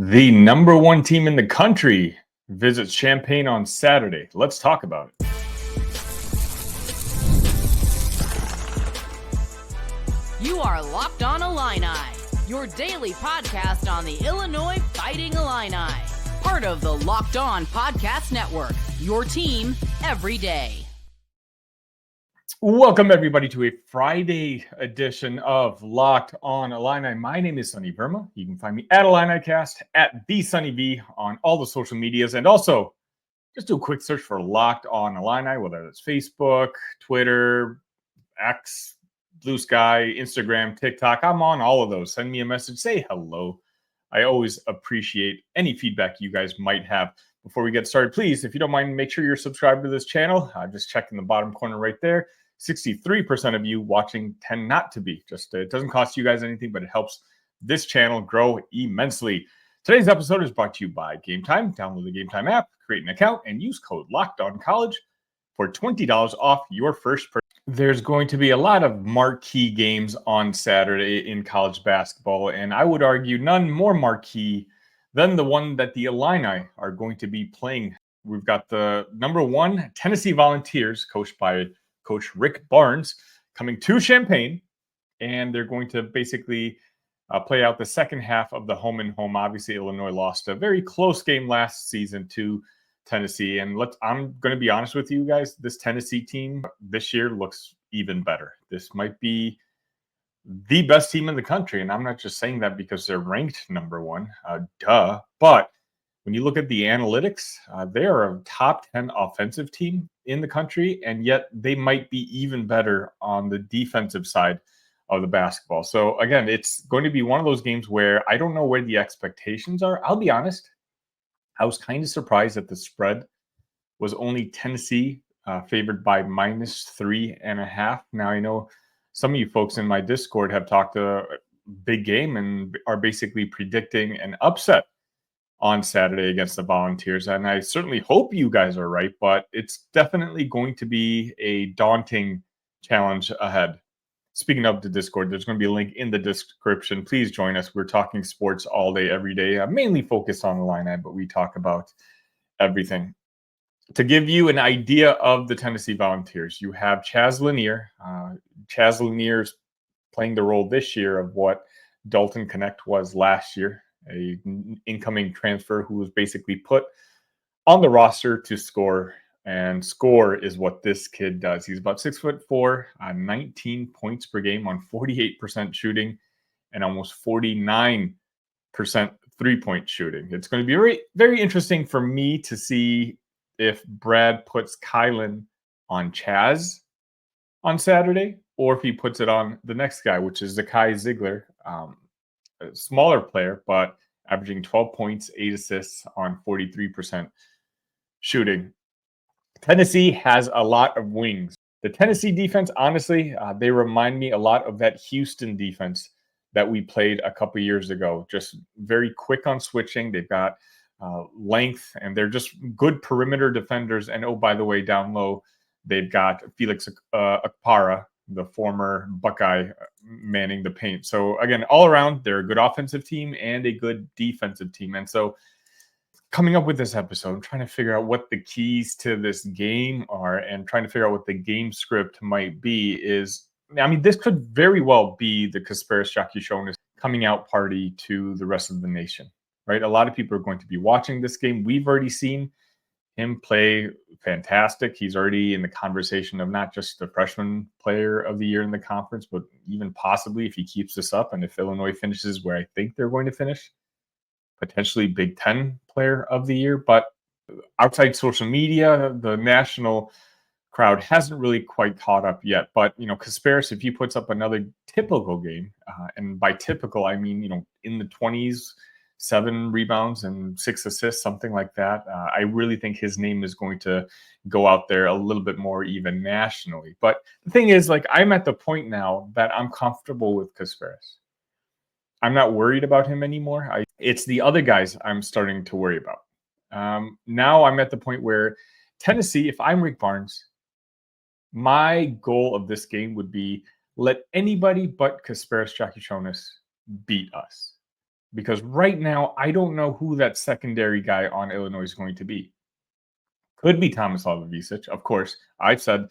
The number one team in the country visits Champaign on Saturday. Let's talk about it. You are Locked On Illini, your daily podcast on the Illinois Fighting Illini. Part of the Locked On Podcast Network, your team every day. Welcome, everybody, to a Friday edition of Locked On Illini. My name is Sunny Verma. You can find me at IlliniCast, at TheSunnyV on all the social medias, and also just do a quick search for Locked On Illini, whether it's Facebook, Twitter, X, Blue Sky, Instagram, TikTok. I'm on all of those. Send me a message. Say hello. I always appreciate any feedback you guys might have. Before we get started, please, if you don't mind, make sure you're subscribed to this channel. Just check in the bottom corner right there. 63% of you watching tend not to be. It doesn't cost you guys anything, but it helps this channel grow immensely. Today's episode is brought to you by Game Time. Download the Game Time app, create an account, and use code LOCKEDONCollege for $20 off your first purchase. There's going to be a lot of marquee games on Saturday in college basketball, and I would argue none more marquee than the one that the Illini are going to be playing. We've got the number one Tennessee Volunteers, coached by Coach Rick Barnes, coming to Champaign, and they're going to basically play out the second half of the home and home. Obviously, Illinois lost a very close game last season to Tennessee, and I'm going to be honest with you guys, this Tennessee team this year looks even better. This might be the best team in the country, and I'm not just saying that because they're ranked number one, but when you look at the analytics, they are a top 10 offensive team in the country, and yet they might be even better on the defensive side of the basketball. So again, it's going to be one of those games where I don't know where the expectations are. I'll be honest, I was kind of surprised that the spread was only Tennessee favored by -3.5. Now, I know some of you folks in my Discord have talked a big game and are basically predicting an upset on Saturday against the Volunteers. And I certainly hope you guys are right, but it's definitely going to be a daunting challenge ahead. Speaking of the Discord, there's going to be a link in the description. Please join us. We're talking sports all day, every day, mainly focused on the Illini, but we talk about everything. To give you an idea of the Tennessee Volunteers, you have Chaz Lanier. Chaz Lanier's playing the role this year of what Dalton Connect was last year, a incoming transfer who was basically put on the roster to score, and score is what this kid does. He's about 6'4", 19 points per game on 48% shooting and almost 49% three-point shooting. It's going to be very, very interesting for me to see if Brad puts Kylan on Chaz on Saturday, or if he puts it on the next guy, which is Zakai Ziegler, a smaller player, but averaging 12 points, 8 assists on 43% shooting. Tennessee has a lot of wings. The Tennessee defense, honestly, they remind me a lot of that Houston defense that we played a couple years ago. Just very quick on switching. They've got length, and they're just good perimeter defenders. And oh, by the way, down low, they've got Felix Akpara, the former Buckeye, manning the paint. So again, all around, they're a good offensive team and a good defensive team. And so coming up with this episode, I'm trying to figure out what the keys to this game are and trying to figure out what the game script might be this could very well be the Kasparis Jakushonis coming out party to the rest of the nation, right? A lot of people are going to be watching this game. We've already seen him play fantastic. He's already in the conversation of not just the freshman player of the year in the conference, but even possibly, if he keeps this up and if Illinois finishes where I think they're going to finish, potentially Big Ten player of the year. But outside social media, the national crowd hasn't really quite caught up yet. But, Kasparis, if he puts up another typical game, and by typical, I mean, in the 20s, 7 rebounds and 6 assists, something like that. I really think his name is going to go out there a little bit more even nationally. But the thing is, I'm at the point now that I'm comfortable with Kasparis. I'm not worried about him anymore. It's the other guys I'm starting to worry about. Now I'm at the point where Tennessee, if I'm Rick Barnes, my goal of this game would be let anybody but Kasparis Jakushonis beat us. because right now I don't know who that secondary guy on Illinois is going to be. Could be Tomislav Ivicic, of course. I've said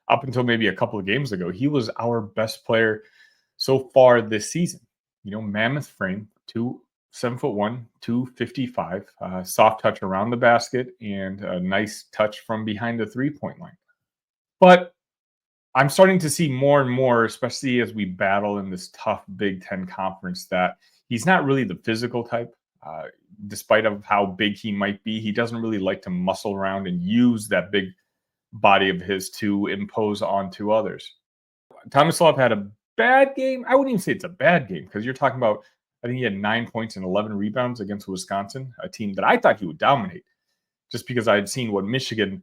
up until maybe a couple of games ago, he was our best player so far this season. Mammoth frame, 7'1", 255, soft touch around the basket, and a nice touch from behind the three-point line. But I'm starting to see more and more, especially as we battle in this tough Big Ten conference, that he's not really the physical type. Despite of how big he might be, he doesn't really like to muscle around and use that big body of his to impose onto others. Tomislav had a bad game. I wouldn't even say it's a bad game, because you're talking about, I think he had 9 points and 11 rebounds against Wisconsin, a team that I thought he would dominate, just because I had seen what Michigan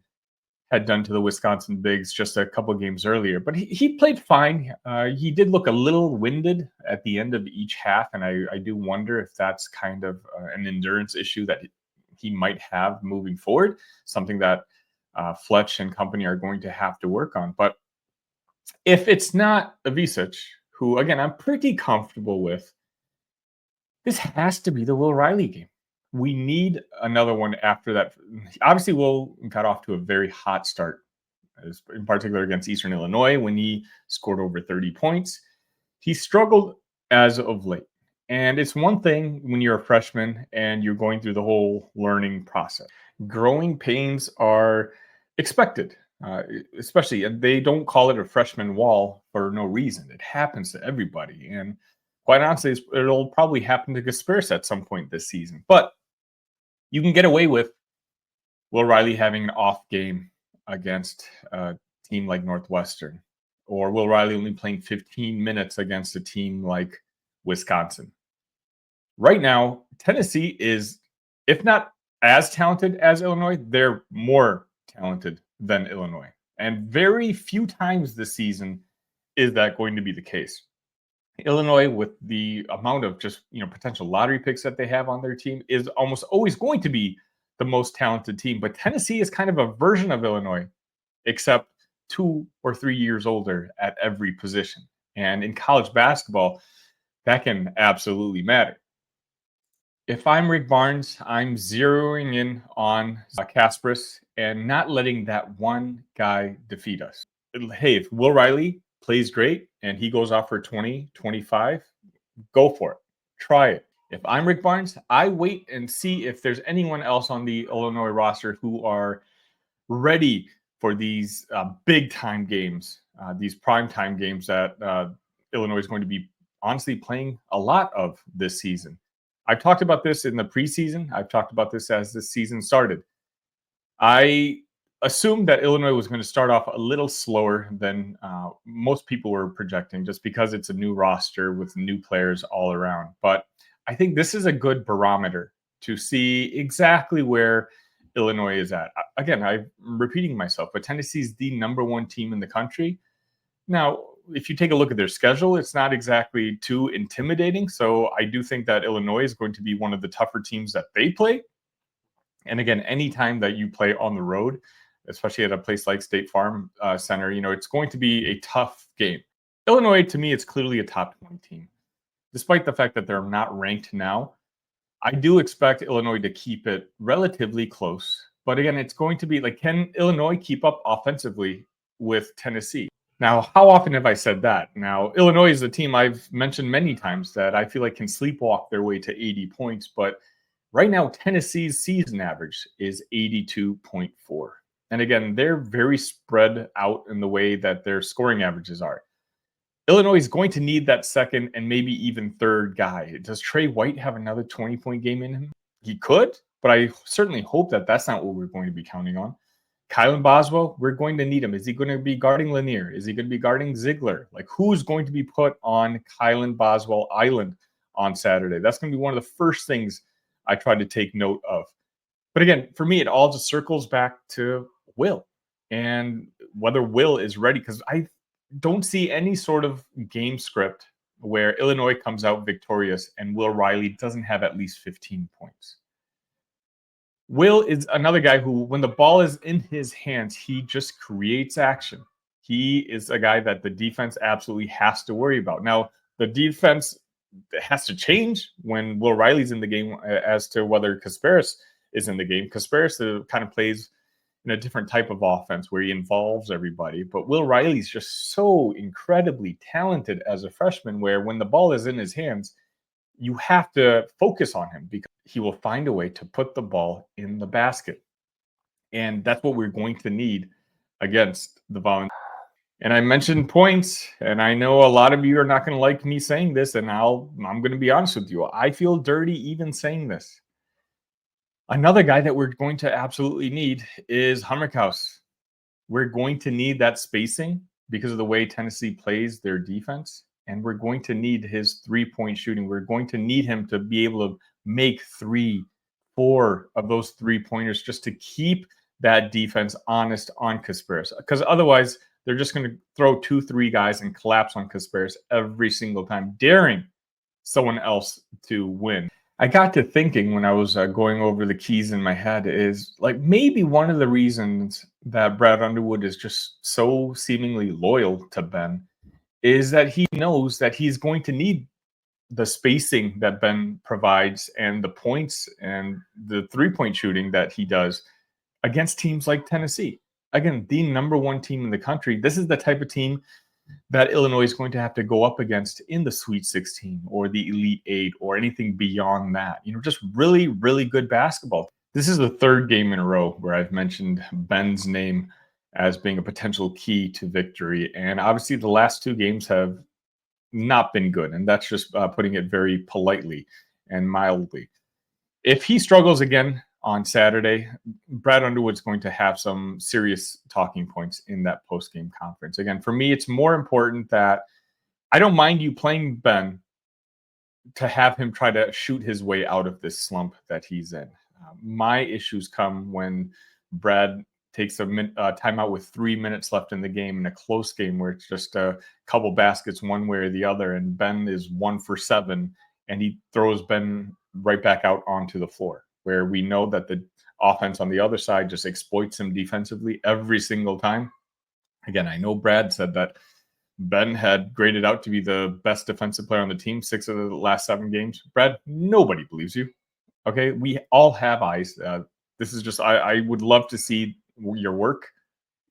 had done to the Wisconsin Bigs just a couple of games earlier. But he played fine. He did look a little winded at the end of each half, and I do wonder if that's kind of an endurance issue that he might have moving forward, something that Fletch and company are going to have to work on. But if it's not Ivicic, who, again, I'm pretty comfortable with, this has to be the Will Riley game. We need another one after that. Obviously, Will got off to a very hot start, in particular against Eastern Illinois, when he scored over 30 points. He struggled as of late. And it's one thing when you're a freshman and you're going through the whole learning process. Growing pains are expected, especially, and they don't call it a freshman wall for no reason. It happens to everybody. And quite honestly, it'll probably happen to Gasperis at some point this season. But you can get away with Will Riley having an off game against a team like Northwestern, or Will Riley only playing 15 minutes against a team like Wisconsin. Right now, Tennessee is, if not as talented as Illinois, they're more talented than Illinois. And very few times this season is that going to be the case. Illinois, with the amount of just potential lottery picks that they have on their team, is almost always going to be the most talented team. But Tennessee is kind of a version of Illinois, except 2 or 3 years older at every position. And in college basketball, that can absolutely matter. If I'm Rick Barnes, I'm zeroing in on Kasparis and not letting that one guy defeat us. Hey, if Will Riley plays great and he goes off for 20, 25, go for it. Try it. If I'm Rick Barnes, I wait and see if there's anyone else on the Illinois roster who are ready for these big-time games, these prime-time games that Illinois is going to be honestly playing a lot of this season. I've talked about this in the preseason. I've talked about this as this season started. I assumed that Illinois was going to start off a little slower than most people were projecting, just because it's a new roster with new players all around. But I think this is a good barometer to see exactly where Illinois is at. Again, I'm repeating myself, but Tennessee's the number one team in the country. Now, if you take a look at their schedule, it's not exactly too intimidating. So I do think that Illinois is going to be one of the tougher teams that they play. And again, anytime that you play on the road, especially at a place like State Farm Center, it's going to be a tough game. Illinois, to me, it's clearly a top 20 team. Despite the fact that they're not ranked now, I do expect Illinois to keep it relatively close. But again, it's going to be like, can Illinois keep up offensively with Tennessee? Now, how often have I said that? Now, Illinois is a team I've mentioned many times that I feel like can sleepwalk their way to 80 points. But right now, Tennessee's season average is 82.4. And again, they're very spread out in the way that their scoring averages are. Illinois is going to need that second and maybe even third guy. Does Trey White have another 20-point game in him? He could, but I certainly hope that that's not what we're going to be counting on. Kylan Boswell, we're going to need him. Is he going to be guarding Lanier? Is he going to be guarding Ziegler? Like, who's going to be put on Kylan Boswell Island on Saturday? That's going to be one of the first things I try to take note of. But again, for me, it all just circles back to Will and whether Will is ready, because I don't see any sort of game script where Illinois comes out victorious and Will Riley doesn't have at least 15 points. Will is another guy who, when the ball is in his hands, he just creates action. He is a guy that the defense absolutely has to worry about. Now, the defense it has to change when Will Riley's in the game as to whether Kasparis is in the game. Kasparis kind of plays in a different type of offense where he involves everybody. But Will Riley's just so incredibly talented as a freshman, where when the ball is in his hands, you have to focus on him because he will find a way to put the ball in the basket. And that's what we're going to need against the Volunteers. And I mentioned points, and I know a lot of you are not going to like me saying this, and I'm going to be honest with you. I feel dirty even saying this. Another guy that we're going to absolutely need is Hammerkaus. We're going to need that spacing because of the way Tennessee plays their defense, and we're going to need his three-point shooting. We're going to need him to be able to make 3-4 of those three-pointers just to keep that defense honest on Kasparis, because otherwise they're just going to throw 2-3 guys and collapse on Kasparis every single time, daring someone else to win. I got to thinking when I was going over the keys in my head is like maybe one of the reasons that Brad Underwood is just so seemingly loyal to Ben is that he knows that he's going to need the spacing that Ben provides and the points and the three-point shooting that he does against teams like Tennessee. Again, the number one team in the country. This is the type of team that Illinois is going to have to go up against in the Sweet 16 or the Elite 8 or anything beyond that. Just really, really good basketball. This is the third game in a row where I've mentioned Ben's name as being a potential key to victory. And obviously the last two games have not been good. And that's just putting it very politely and mildly. If he struggles again on Saturday, Brad Underwood's going to have some serious talking points in that post-game conference. Again, for me, it's more important that I don't mind you playing Ben to have him try to shoot his way out of this slump that he's in. My issues come when Brad takes a timeout with 3 minutes left in the game in a close game where it's just a couple baskets one way or the other, and Ben is 1 for 7, and he throws Ben right back out onto the floor, where we know that the offense on the other side just exploits him defensively every single time. Again, I know Brad said that Ben had graded out to be the best defensive player on the team 6 of the last 7 games. Brad, nobody believes you. Okay, we all have eyes. This is just, I would love to see your work.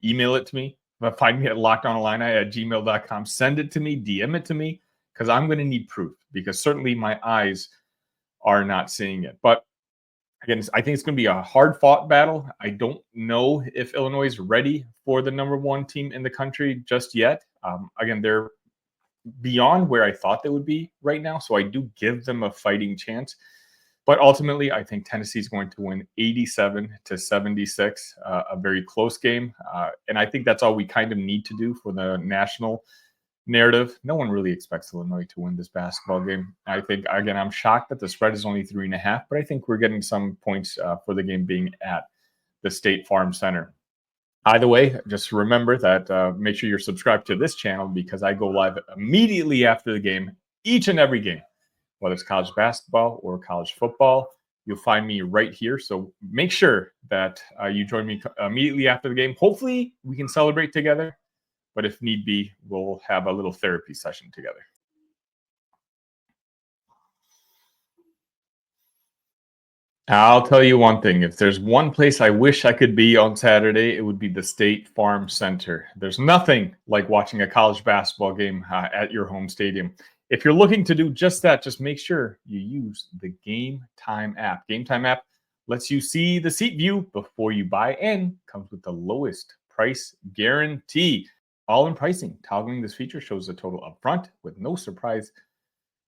Email it to me. Find me at lockedonillini@gmail.com. Send it to me, DM it to me, because I'm going to need proof, because certainly my eyes are not seeing it. But again, I think it's going to be a hard-fought battle. I don't know if Illinois is ready for the number one team in the country just yet. Again, they're beyond where I thought they would be right now, so I do give them a fighting chance. But ultimately, I think Tennessee is going to win 87-76, a very close game. And I think that's all we kind of need to do for the national narrative. No one really expects Illinois to win this basketball game. I think, again, I'm shocked that the spread is only 3.5, but I think we're getting some points for the game being at the State Farm Center. Either way, just remember that make sure you're subscribed to this channel, because I go live immediately after the game, each and every game, whether it's college basketball or college football. You'll find me right here. So make sure that you join me immediately after the game. Hopefully we can celebrate together, but if need be, we'll have a little therapy session together. I'll tell you one thing. If there's one place I wish I could be on Saturday, it would be the State Farm Center. There's nothing like watching a college basketball game at your home stadium. If you're looking to do just that, just make sure you use the Game Time app. Game Time app lets you see the seat view before you buy and comes with the lowest price guarantee. All-in pricing. Toggling this feature shows the total upfront with no surprise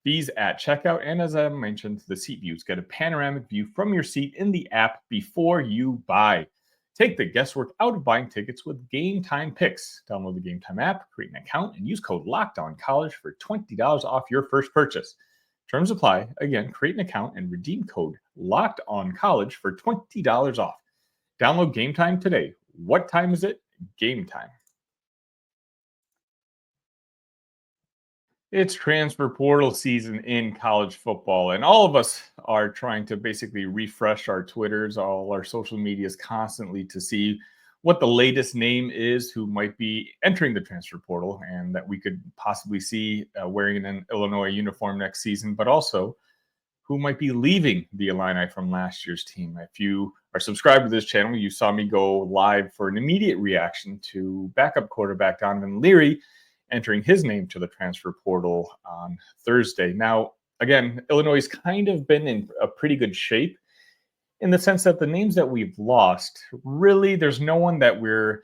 fees at checkout. And as I mentioned, the seat views get a panoramic view from your seat in the app before you buy. Take the guesswork out of buying tickets with Game Time Picks. Download the Game Time app, create an account, and use code LOCKEDONCollege for $20 off your first purchase. Terms apply. Again, create an account and redeem code LOCKEDONCollege for $20 off. Download Game Time today. What time is it? Game time. It's transfer portal season in college football, and all of us are trying to basically refresh our Twitters, all our social medias constantly to see what the latest name is who might be entering the transfer portal and that we could possibly see wearing an Illinois uniform next season, but also who might be leaving the Illini from last year's team. If you are subscribed to this channel, you saw me go live for an immediate reaction to backup quarterback Donovan Leary entering his name to the transfer portal on Thursday. Now, again, Illinois has kind of been in a pretty good shape in the sense that the names that we've lost, really, there's no one that we're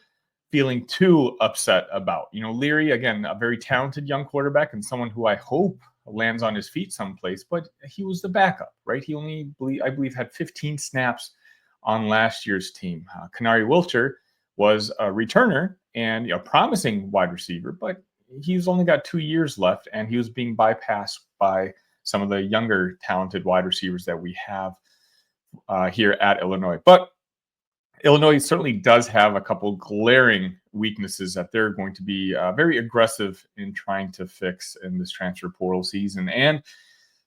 feeling too upset about. Leary, again, a very talented young quarterback and someone who I hope lands on his feet someplace, but he was the backup, right? He only, I believe, had 15 snaps on last year's team. Kanari Wilcher was a returner and a promising wide receiver, but he's only got 2 years left, and he was being bypassed by some of the younger talented wide receivers that we have here at Illinois. But Illinois certainly does have a couple glaring weaknesses that they're going to be very aggressive in trying to fix in this transfer portal season. And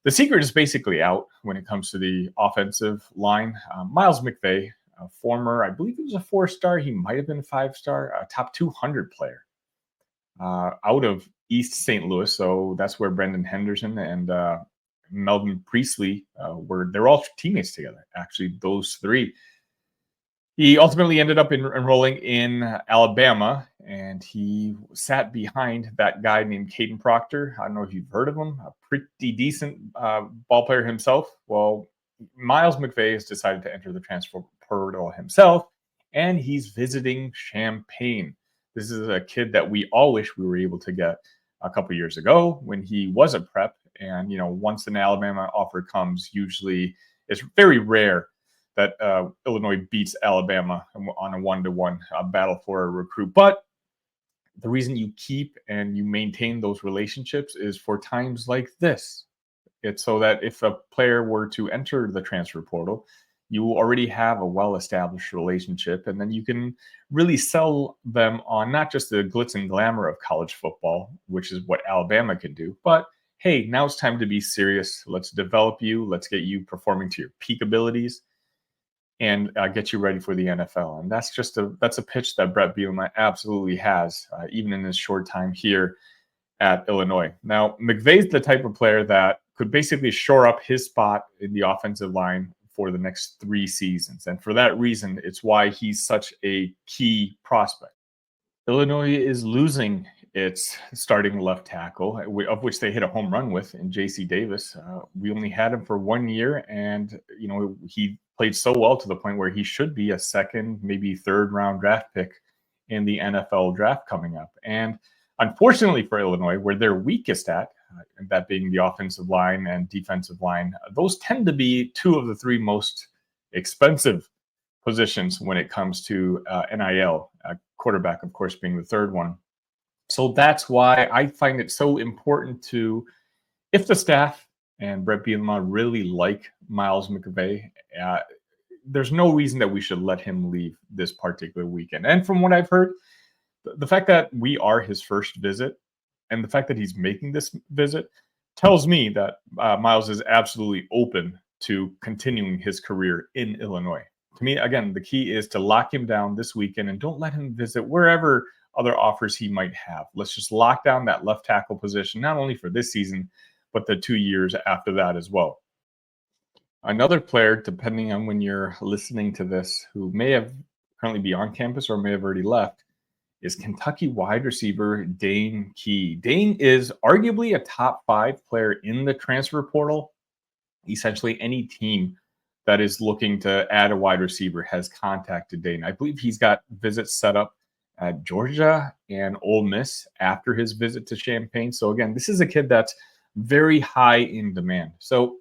the secret is basically out when it comes to the offensive line. Miles McVay, a former, I believe he was a 4-star, he might have been a 5-star, a top 200 player out of East St. Louis. So that's where Brendan Henderson and Melvin Priestley they're all teammates together, actually, those three. He ultimately ended up enrolling in Alabama, and he sat behind that guy named Caden Proctor. I don't know if you've heard of him, a pretty decent ball player himself. Well, Miles McVay has decided to enter the transfer portal himself, and he's visiting Champaign. This is a kid that we all wish we were able to get a couple years ago when he was a prep. And, once an Alabama offer comes, usually it's very rare that Illinois beats Alabama on a 1-to-1 battle for a recruit. But the reason you keep and you maintain those relationships is for times like this. It's so that if a player were to enter the transfer portal, you already have a well-established relationship, and then you can really sell them on not just the glitz and glamour of college football, which is what Alabama can do, but hey, now it's time to be serious. Let's develop you. Let's get you performing to your peak abilities and get you ready for the NFL. And that's a pitch that Brett Bielema absolutely has, even in his short time here at Illinois. Now, McVay's the type of player that could basically shore up his spot in the offensive line for the next 3 seasons. And for that reason, it's why he's such a key prospect. Illinois is losing its starting left tackle, of which they hit a home run with in J.C. Davis. We only had him for 1 year, and he played so well to the point where he should be a second, maybe third-round draft pick in the NFL draft coming up. And unfortunately for Illinois, where they're weakest at, that being the offensive line and defensive line, those tend to be 2 of the 3 most expensive positions when it comes to NIL, quarterback, of course, being the third one. So that's why I find it so important to, if the staff and Brett Bielema really like Miles McVay, there's no reason that we should let him leave this particular weekend. And from what I've heard, the fact that we are his first visit and the fact that he's making this visit tells me that Miles is absolutely open to continuing his career in Illinois. To me, again, the key is to lock him down this weekend and don't let him visit wherever other offers he might have. Let's just lock down that left tackle position, not only for this season, but the 2 years after that as well. Another player, depending on when you're listening to this, who may have currently be on campus or may have already left, is Kentucky wide receiver Dane Key. Dane is arguably a top 5 player in the transfer portal. Essentially, any team that is looking to add a wide receiver has contacted Dane. I believe he's got visits set up at Georgia and Ole Miss after his visit to Champaign. So again, this is a kid that's very high in demand. So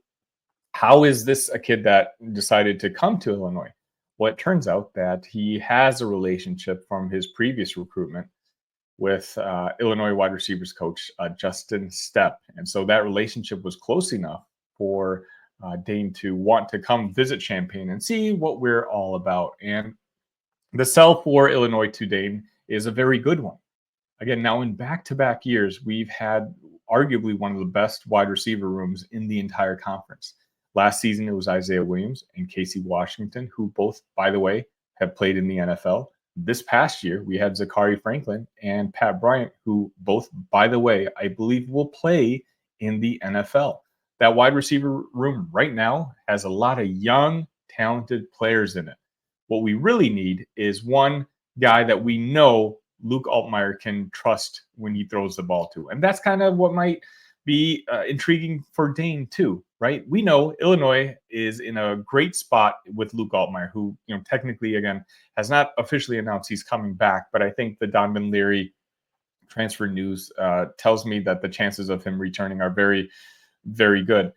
how is this a kid that decided to come to Illinois? Well, it turns out that he has a relationship from his previous recruitment with Illinois wide receivers coach Justin Stepp. And so that relationship was close enough for Dane to want to come visit Champaign and see what we're all about. And the sell for Illinois to Dane is a very good one. Again, now in back-to-back years, we've had arguably one of the best wide receiver rooms in the entire conference. Last season, it was Isaiah Williams and Casey Washington, who both, by the way, have played in the NFL. this past year, we had Zachary Franklin and Pat Bryant, who both, by the way, I believe will play in the NFL. That wide receiver room right now has a lot of young, talented players in it. What we really need is one guy that we know Luke Altmaier can trust when he throws the ball to. And that's kind of what might be intriguing for Dane too, right? We know Illinois is in a great spot with Luke Altmaier, who, technically, again, has not officially announced he's coming back. But I think the Donovan Leary transfer news tells me that the chances of him returning are very, very good.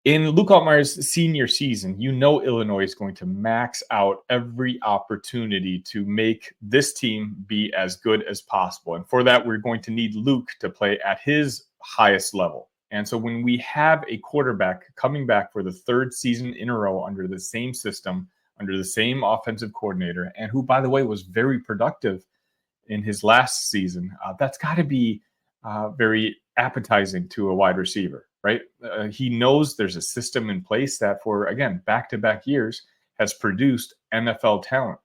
In Luke Altmaier's senior season, Illinois is going to max out every opportunity to make this team be as good as possible. And for that, we're going to need Luke to play at his highest level. And so when we have a quarterback coming back for the third season in a row under the same system, under the same offensive coordinator, and who, by the way, was very productive in his last season, that's got to be very appetizing to a wide receiver, right? He knows there's a system in place that for, again, back-to-back years has produced NFL talent.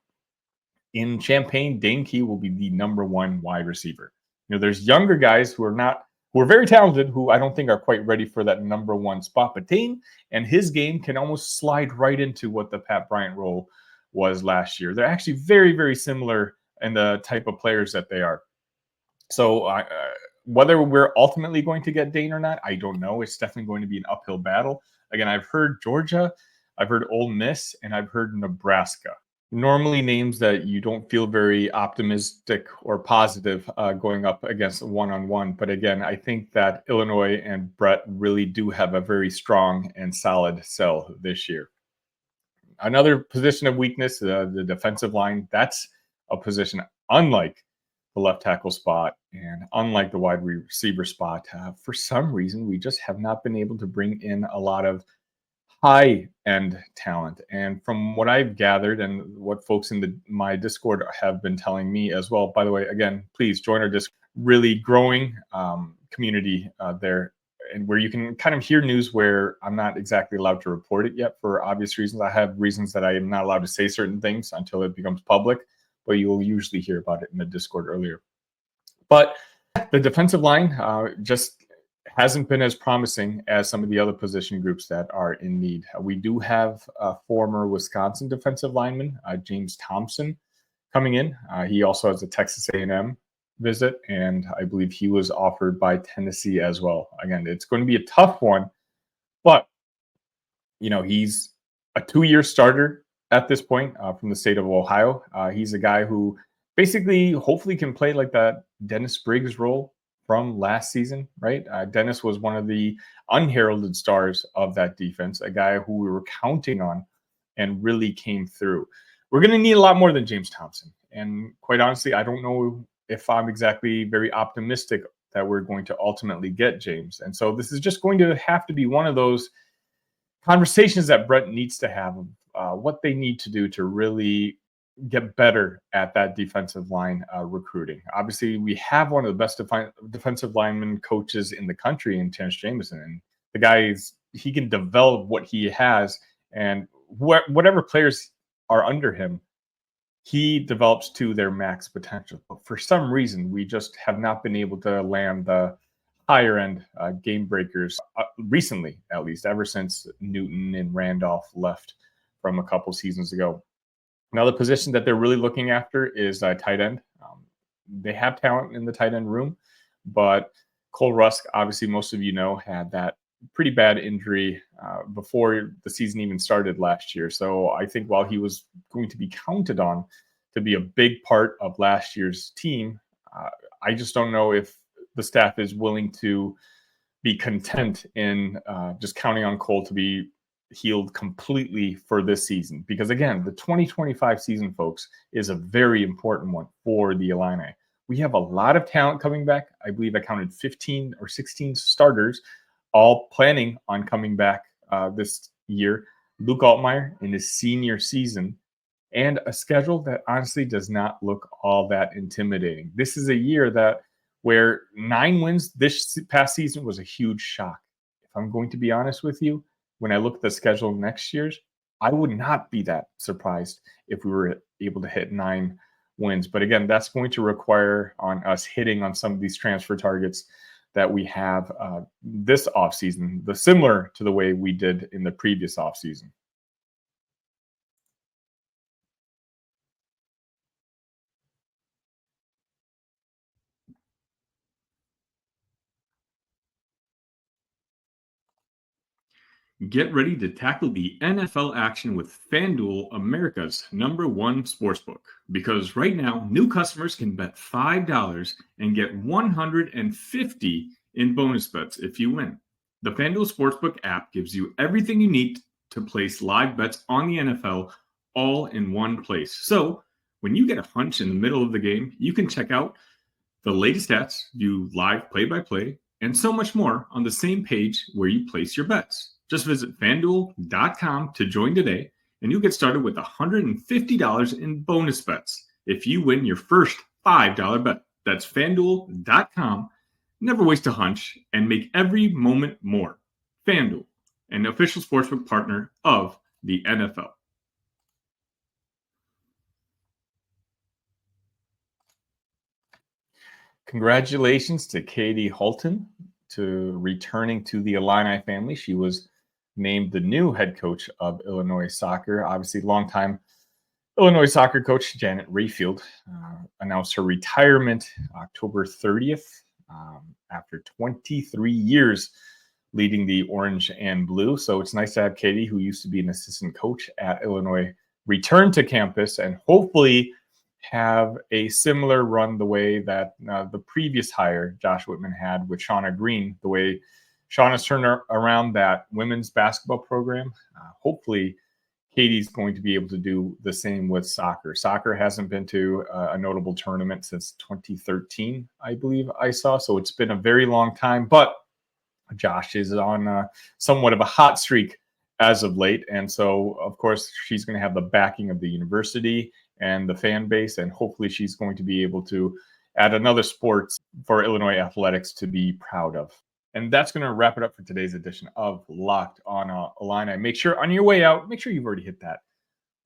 In Champaign, Dane Key will be the number one wide receiver. There's younger guys who are very talented, who I don't think are quite ready for that number one spot. But Dane and his game can almost slide right into what the Pat Bryant role was last year. They're actually very, very similar in the type of players that they are. So whether we're ultimately going to get Dane or not, I don't know. It's definitely going to be an uphill battle. Again, I've heard Georgia, I've heard Ole Miss, and I've heard Nebraska. Normally names that you don't feel very optimistic or positive going up against one-on-one. But again, I think that Illinois and Brett really do have a very strong and solid sell this year. Another position of weakness, the defensive line, that's a position unlike the left tackle spot and unlike the wide receiver spot. For some reason, we just have not been able to bring in a lot of high-end talent. And from what I've gathered and what folks in my Discord have been telling me as well, by the way, again, please join our Discord, really growing community there, and where you can kind of hear news where I'm not exactly allowed to report it yet for obvious reasons. I have reasons that I am not allowed to say certain things until it becomes public, but you'll usually hear about it in the Discord earlier. But the defensive line just hasn't been as promising as some of the other position groups that are in need. We do have a former Wisconsin defensive lineman, James Thompson, coming in. He also has a Texas A&M visit, and I believe he was offered by Tennessee as well. Again, it's going to be a tough one, but he's a 2-year starter at this point from the state of Ohio. He's a guy who basically hopefully can play like that Dennis Briggs role from last season, right? Dennis was one of the unheralded stars of that defense, a guy who we were counting on and really came through. We're going to need a lot more than James Thompson. And quite honestly, I don't know if I'm exactly very optimistic that we're going to ultimately get James. And so this is just going to have to be one of those conversations that Brett needs to have, what they need to do to really get better at that defensive line recruiting. Obviously, we have one of the best defensive lineman coaches in the country in Terrence Jameson. And the guy he can develop what he has, and whatever players are under him, he develops to their max potential. But for some reason, we just have not been able to land the higher end game breakers recently, at least ever since Newton and Randolph left from a couple seasons ago. Another position that they're really looking after is tight end. They have talent in the tight end room, but Cole Rusk, obviously most of had that pretty bad injury before the season even started last year. So I think while he was going to be counted on to be a big part of last year's team, I just don't know if the staff is willing to be content in just counting on Cole to be healed completely for this season. Because again, the 2025 season, folks, is a very important one for the Illini. We have a lot of talent coming back. I believe I counted 15 or 16 starters, all planning on coming back this year. Luke Altmaier in his senior season, and a schedule that honestly does not look all that intimidating. This is a year where 9 wins this past season was a huge shock. If I'm going to be honest with you, when I look at the schedule next year's, I would not be that surprised if we were able to hit 9 wins. But again, that's going to require on us hitting on some of these transfer targets that we have this offseason, similar to the way we did in the previous offseason. Get ready to tackle the NFL action with FanDuel, America's #1 sportsbook. Because right now, new customers can bet $5 and get $150 in bonus bets if you win. The FanDuel Sportsbook app gives you everything you need to place live bets on the NFL all in one place. So when you get a hunch in the middle of the game, you can check out the latest stats, view live play-by-play, and so much more on the same page where you place your bets. Just visit FanDuel.com to join today, and you'll get started with $150 in bonus bets if you win your first $5 bet. That's FanDuel.com. Never waste a hunch and make every moment more. FanDuel, an official sportsbook partner of the NFL. Congratulations to Katie Hulton to returning to the Illini family. She was named the new head coach of Illinois soccer. Obviously, longtime Illinois soccer coach Janet Rayfield announced her retirement October 30th after 23 years leading the orange and blue. So it's nice to have Katie, who used to be an assistant coach at Illinois, return to campus and hopefully have a similar run the way that the previous hire, Josh Whitman, had with Shauna Green, the way Shauna's turned around that women's basketball program. Hopefully, Katie's going to be able to do the same with soccer. Soccer hasn't been to a notable tournament since 2013, I believe I saw. So it's been a very long time. But Josh is on somewhat of a hot streak as of late. And so, of course, she's going to have the backing of the university and the fan base. And hopefully she's going to be able to add another sport for Illinois athletics to be proud of. And that's going to wrap it up for today's edition of Locked On Illini. Make sure on your way out, make sure you've already hit that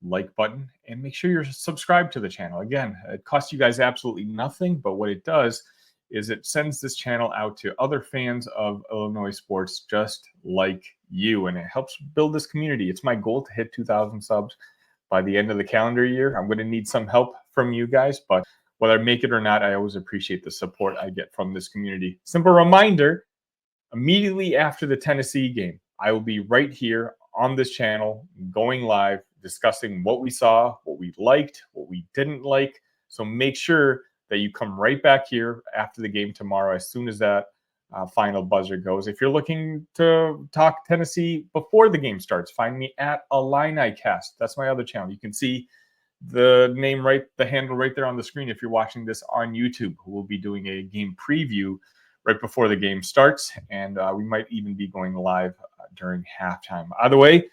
like button and make sure you're subscribed to the channel. Again, it costs you guys absolutely nothing, but what it does is it sends this channel out to other fans of Illinois sports just like you, and it helps build this community. It's my goal to hit 2,000 subs by the end of the calendar year. I'm going to need some help from you guys, but whether I make it or not, I always appreciate the support I get from this community. Simple reminder, immediately after the Tennessee game, I will be right here on this channel going live, discussing what we saw, what we liked, what we didn't like. So make sure that you come right back here after the game tomorrow as soon as that final buzzer goes. If you're looking to talk Tennessee before the game starts, find me at Illini Cast. That's my other channel. You can see the name the handle right there on the screen if you're watching this on YouTube. We'll be doing a game preview right before the game starts, and we might even be going live during halftime. Either way,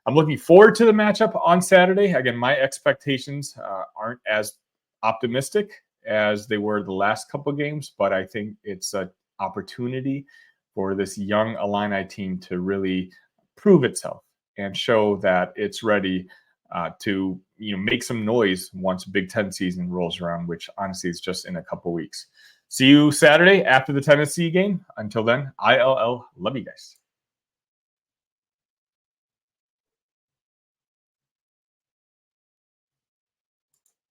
I'm looking forward to the matchup on Saturday. Again, my expectations aren't as optimistic as they were the last couple of games, but I think it's an opportunity for this young Illini team to really prove itself and show that it's ready to make some noise once Big Ten season rolls around, which honestly is just in a couple weeks. See you Saturday after the Tennessee game. Until then, ILL. Love you guys.